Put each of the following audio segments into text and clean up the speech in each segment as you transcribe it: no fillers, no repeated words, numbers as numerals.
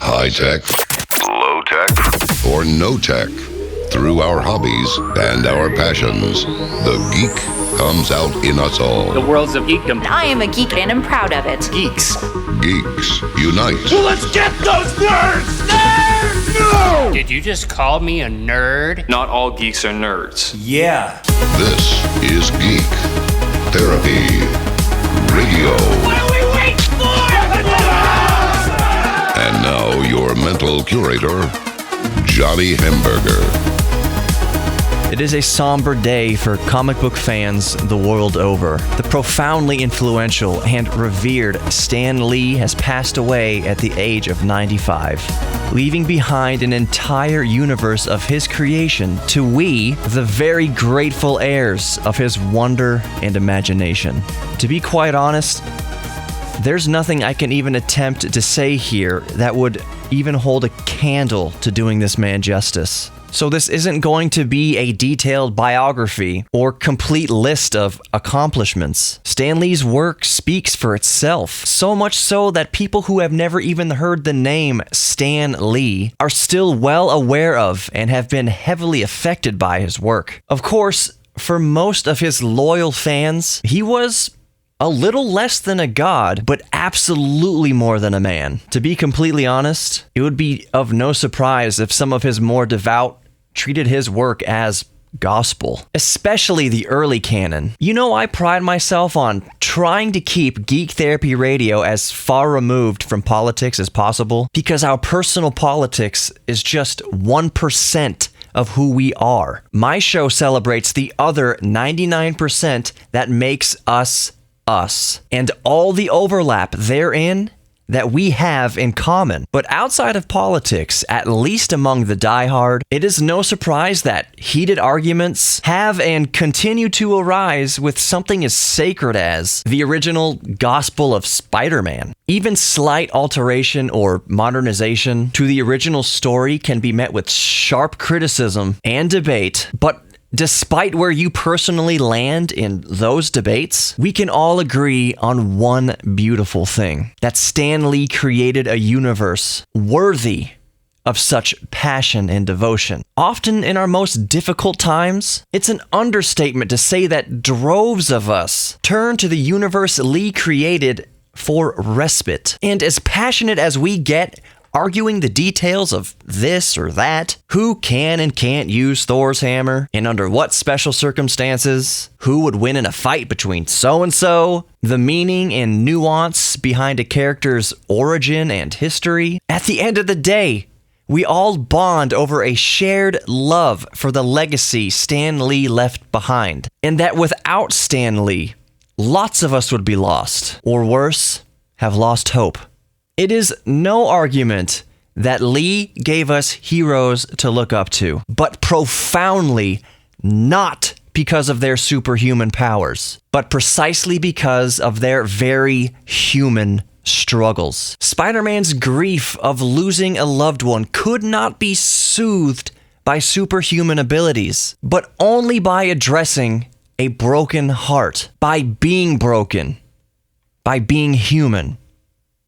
High tech, low tech, or no tech. Through our hobbies and our passions, the geek comes out in us all. The world's of geekdom. I am a geek and am proud of it. Geeks. Geeks unite. Well, let's get those nerds! Nerds! No! Did you just call me a nerd? Not all geeks are nerds. Yeah. This is Geek Therapy Radio. What do we wait for? And now your mental curator, Johnny Hamburger. It is a somber day for comic book fans the world over. The profoundly influential and revered Stan Lee has passed away at the age of 95, leaving behind an entire universe of his creation to we, the very grateful heirs of his wonder and imagination. To be quite honest, there's nothing I can even attempt to say here that would even hold a candle to doing this man justice. So this isn't going to be a detailed biography or complete list of accomplishments. Stan Lee's work speaks for itself, so much so that people who have never even heard the name Stan Lee are still well aware of and have been heavily affected by his work. Of course, for most of his loyal fans, he was a little less than a god, but absolutely more than a man. To be completely honest, it would be of no surprise if some of his more devout treated his work as gospel, especially the early canon. You know, I pride myself on trying to keep Geek Therapy Radio as far removed from politics as possible, because our personal politics is just 1% of who we are. My show celebrates the other 99% that makes us us, and all the overlap therein that we have in common. But outside of politics, at least among the diehard, it is no surprise that heated arguments have and continue to arise with something as sacred as the original Gospel of Spider-Man. Even slight alteration or modernization to the original story can be met with sharp criticism and debate, but despite where you personally land in those debates, we can all agree on one beautiful thing: that Stan Lee created a universe worthy of such passion and devotion. Often in our most difficult times, it's an understatement to say that droves of us turn to the universe Lee created for respite. And as passionate as we get arguing the details of this or that, who can and can't use Thor's hammer, and under what special circumstances, who would win in a fight between so-and-so, the meaning and nuance behind a character's origin and history. At the end of the day, we all bond over a shared love for the legacy Stan Lee left behind, and that without Stan Lee, lots of us would be lost, or worse, have lost hope. It is no argument that Lee gave us heroes to look up to, but profoundly not because of their superhuman powers, but precisely because of their very human struggles. Spider-Man's grief of losing a loved one could not be soothed by superhuman abilities, but only by addressing a broken heart, by being broken, by being human.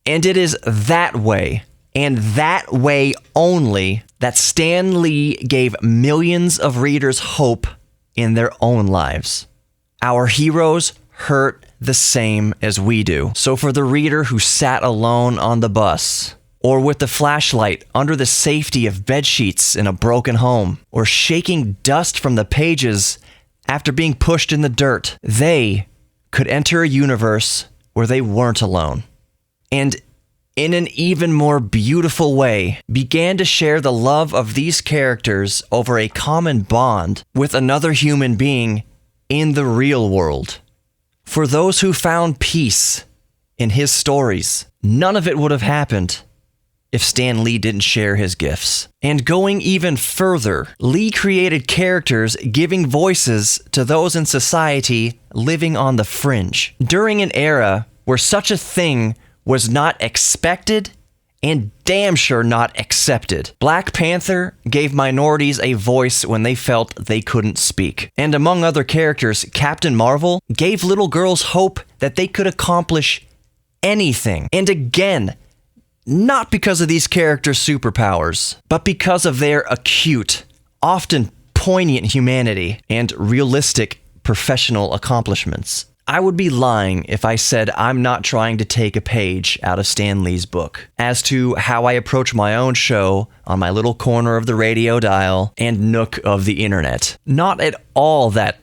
And it is that way, and that way only, that Stan Lee gave millions of readers hope in their own lives. Our heroes hurt the same as we do. So for the reader who sat alone on the bus, or with the flashlight under the safety of bedsheets in a broken home, or shaking dust from the pages after being pushed in the dirt, they could enter a universe where they weren't alone. And in an even more beautiful way, began to share the love of these characters over a common bond with another human being in the real world. For those who found peace in his stories, none of it would have happened if Stan Lee didn't share his gifts. And going even further, Lee created characters giving voices to those in society living on the fringe. During an era where such a thing was not expected and damn sure not accepted, Black Panther gave minorities a voice when they felt they couldn't speak. And among other characters, Captain Marvel gave little girls hope that they could accomplish anything. And again, not because of these characters' superpowers, but because of their acute, often poignant humanity and realistic professional accomplishments. I would be lying if I said I'm not trying to take a page out of Stan Lee's book as to how I approach my own show on my little corner of the radio dial and nook of the internet. Not at all that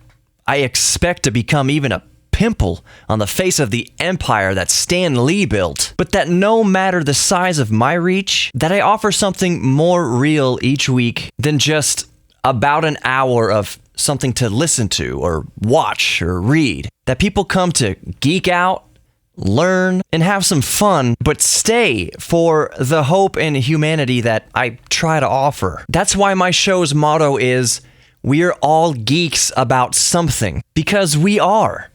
I expect to become even a pimple on the face of the empire that Stan Lee built, but that no matter the size of my reach, that I offer something more real each week than just about an hour of something to listen to or watch or read. That people come to geek out, learn, and have some fun, but stay for the hope and humanity that I try to offer. That's why my show's motto is, we're all geeks about something. Because we are.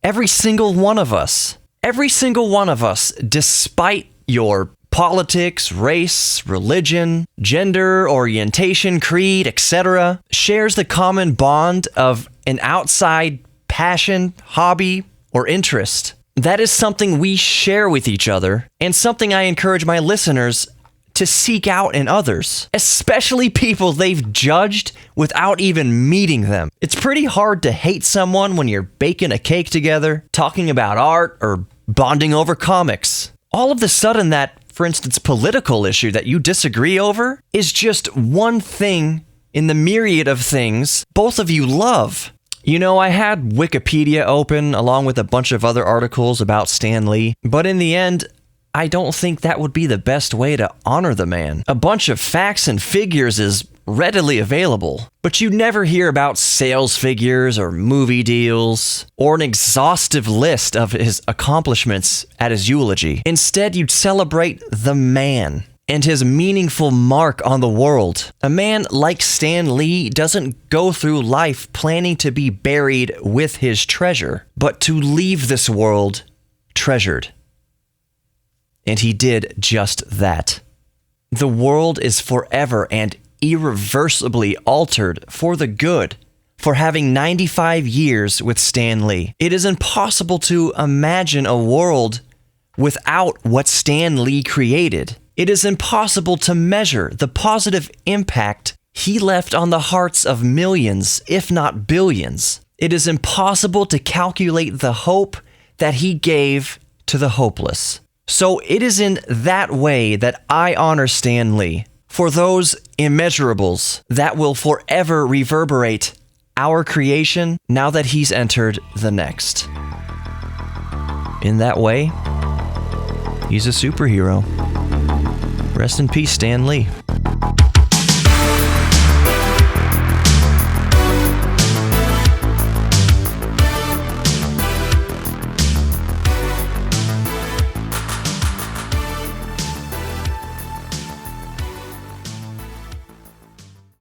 Every single one of us. Every single one of us, despite your politics, race, religion, gender, orientation, creed, etc., shares the common bond of an outside passion, hobby, or interest. That is something we share with each other, and something I encourage my listeners to seek out in others, especially people they've judged without even meeting them. It's pretty hard to hate someone when you're baking a cake together, talking about art, or bonding over comics. All of a sudden that, for instance, political issue that you disagree over is just one thing in the myriad of things both of you love. You know, I had Wikipedia open along with a bunch of other articles about Stan Lee, but in the end, I don't think that would be the best way to honor the man. A bunch of facts and figures is readily available, but you never hear about sales figures or movie deals or an exhaustive list of his accomplishments at his eulogy. Instead, you'd celebrate the man and his meaningful mark on the world. A man like Stan Lee doesn't go through life planning to be buried with his treasure, but to leave this world treasured. And he did just that. The world is forever and irreversibly altered for the good for having 95 years with Stan Lee. It is impossible to imagine a world without what Stan Lee created. It is impossible to measure the positive impact he left on the hearts of millions, if not billions. It is impossible to calculate the hope that he gave to the hopeless. So it is in that way that I honor Stan Lee, for those immeasurables that will forever reverberate our creation now that he's entered the next. In that way, he's a superhero. Rest in peace, Stan Lee.